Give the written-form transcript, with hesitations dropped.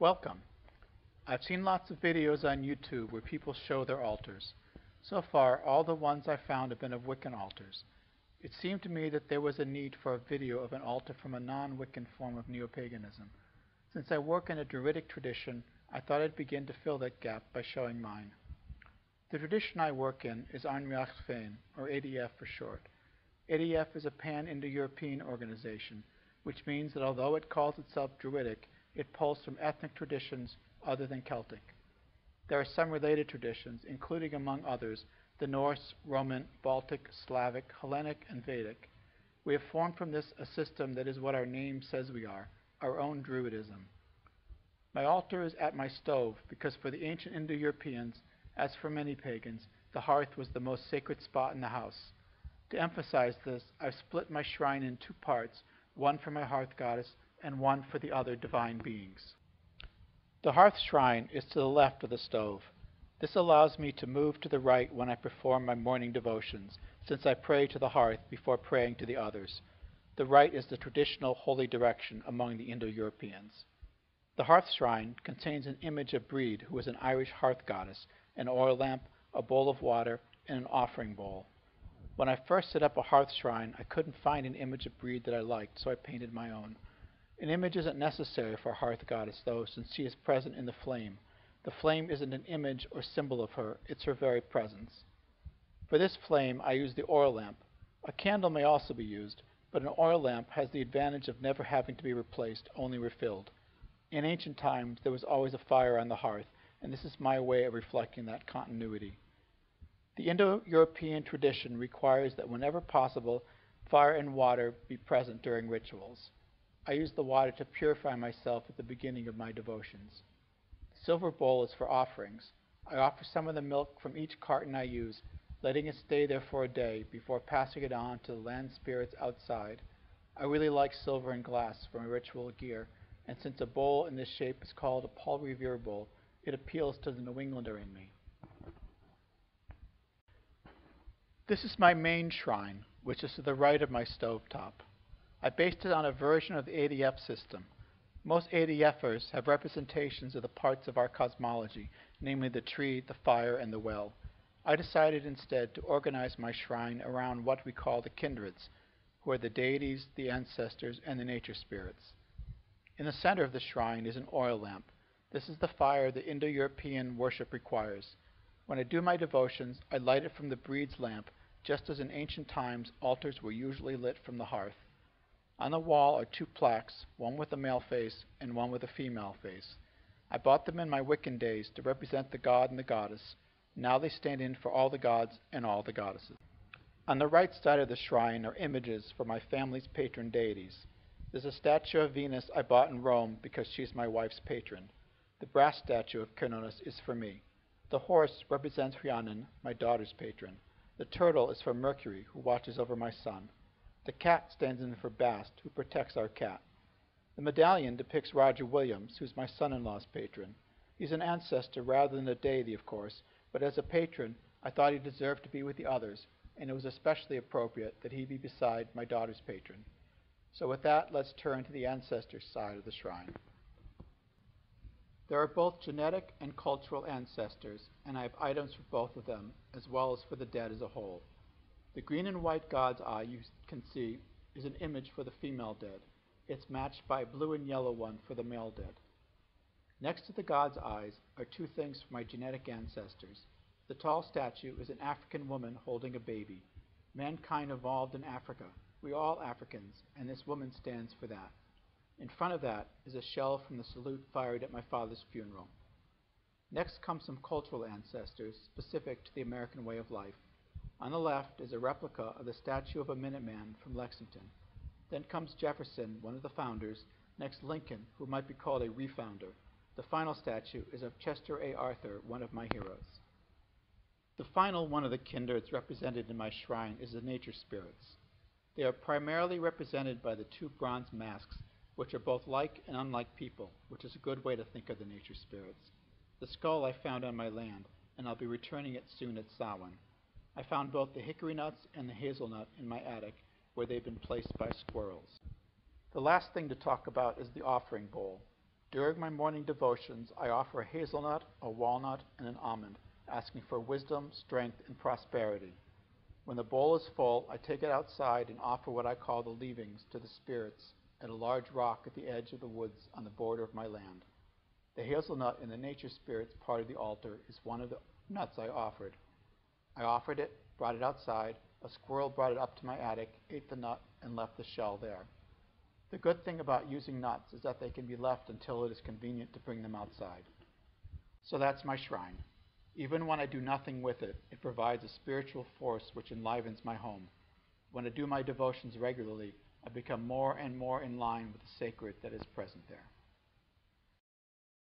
Welcome. I've seen lots of videos on YouTube where people show their altars. So far, all the ones I found have been of Wiccan altars. It seemed to me that there was a need for a video of an altar from a non-Wiccan form of neo-paganism. Since I work in a druidic tradition, I thought I'd begin to fill that gap by showing mine. The tradition I work in is nDaíocht Féin, or ADF for short. ADF is a Pan-Indo-European organization, which means that although it calls itself druidic, it pulls from ethnic traditions other than Celtic. There are some related traditions, including among others, the Norse, Roman, Baltic, Slavic, Hellenic, and Vedic. We have formed from this a system that is what our name says we are, our own druidism. My altar is at my stove because for the ancient Indo-Europeans, as for many pagans, the hearth was the most sacred spot in the house. To emphasize this, I've split my shrine in two parts, one for my hearth goddess and one for the other divine beings. The Hearth Shrine is to the left of the stove. This allows me to move to the right when I perform my morning devotions, since I pray to the hearth before praying to the others. The right is the traditional holy direction among the Indo-Europeans. The Hearth Shrine contains an image of Breed, who is an Irish hearth goddess, an oil lamp, a bowl of water, and an offering bowl. When I first set up a hearth shrine, I couldn't find an image of Breed that I liked, so I painted my own. An image isn't necessary for a hearth goddess, though, since she is present in the flame. The flame isn't an image or symbol of her, it's her very presence. For this flame, I use the oil lamp. A candle may also be used, but an oil lamp has the advantage of never having to be replaced, only refilled. In ancient times, there was always a fire on the hearth, and this is my way of reflecting that continuity. The Indo-European tradition requires that whenever possible, fire and water be present during rituals. I use the water to purify myself at the beginning of my devotions. The silver bowl is for offerings. I offer some of the milk from each carton I use, letting it stay there for a day before passing it on to the land spirits outside. I really like silver and glass for my ritual gear, and since a bowl in this shape is called a Paul Revere bowl, it appeals to the New Englander in me. This is my main shrine, which is to the right of my stovetop. I based it on a version of the ADF system. Most ADFers have representations of the parts of our cosmology, namely the tree, the fire, and the well. I decided instead to organize my shrine around what we call the kindreds, who are the deities, the ancestors, and the nature spirits. In the center of the shrine is an oil lamp. This is the fire the Indo-European worship requires. When I do my devotions, I light it from the Breed's lamp, just as in ancient times altars were usually lit from the hearth. On the wall are two plaques, one with a male face and one with a female face. I bought them in my Wiccan days to represent the god and the goddess. Now they stand in for all the gods and all the goddesses. On the right side of the shrine are images for my family's patron deities. There's a statue of Venus I bought in Rome because she's my wife's patron. The brass statue of Cernunnos is for me. The horse represents Rhiannon, my daughter's patron. The turtle is for Mercury, who watches over my son. The cat stands in for Bast, who protects our cat. The medallion depicts Roger Williams, who's my son-in-law's patron. He's an ancestor rather than a deity, of course, but as a patron, I thought he deserved to be with the others, and it was especially appropriate that he be beside my daughter's patron. So with that, let's turn to the ancestor side of the shrine. There are both genetic and cultural ancestors, and I have items for both of them, as well as for the dead as a whole. The green and white god's eye you can see is an image for the female dead. It's matched by a blue and yellow one for the male dead. Next to the god's eyes are two things for my genetic ancestors. The tall statue is an African woman holding a baby. Mankind evolved in Africa. We are all Africans, and this woman stands for that. In front of that is a shell from the salute fired at my father's funeral. Next come some cultural ancestors specific to the American way of life. On the left is a replica of the statue of a Minuteman from Lexington. Then comes Jefferson, one of the founders. Next Lincoln, who might be called a refounder. The final statue is of Chester A. Arthur, one of my heroes. The final one of the kindreds represented in my shrine is the nature spirits. They are primarily represented by the two bronze masks, which are both like and unlike people, which is a good way to think of the nature spirits. The skull I found on my land, and I'll be returning it soon at Samhain. I found both the hickory nuts and the hazelnut in my attic, where they've been placed by squirrels. The last thing to talk about is the offering bowl. During my morning devotions, I offer a hazelnut, a walnut, and an almond, asking for wisdom, strength, and prosperity. When the bowl is full, I take it outside and offer what I call the leavings to the spirits at a large rock at the edge of the woods on the border of my land. The hazelnut in the nature spirits part of the altar is one of the nuts I offered. I offered it, brought it outside. A squirrel brought it up to my attic, ate the nut, and left the shell there. The good thing about using nuts is that they can be left until it is convenient to bring them outside. So that's my shrine. Even when I do nothing with it, it provides a spiritual force which enlivens my home. When I do my devotions regularly, I become more and more in line with the sacred that is present there.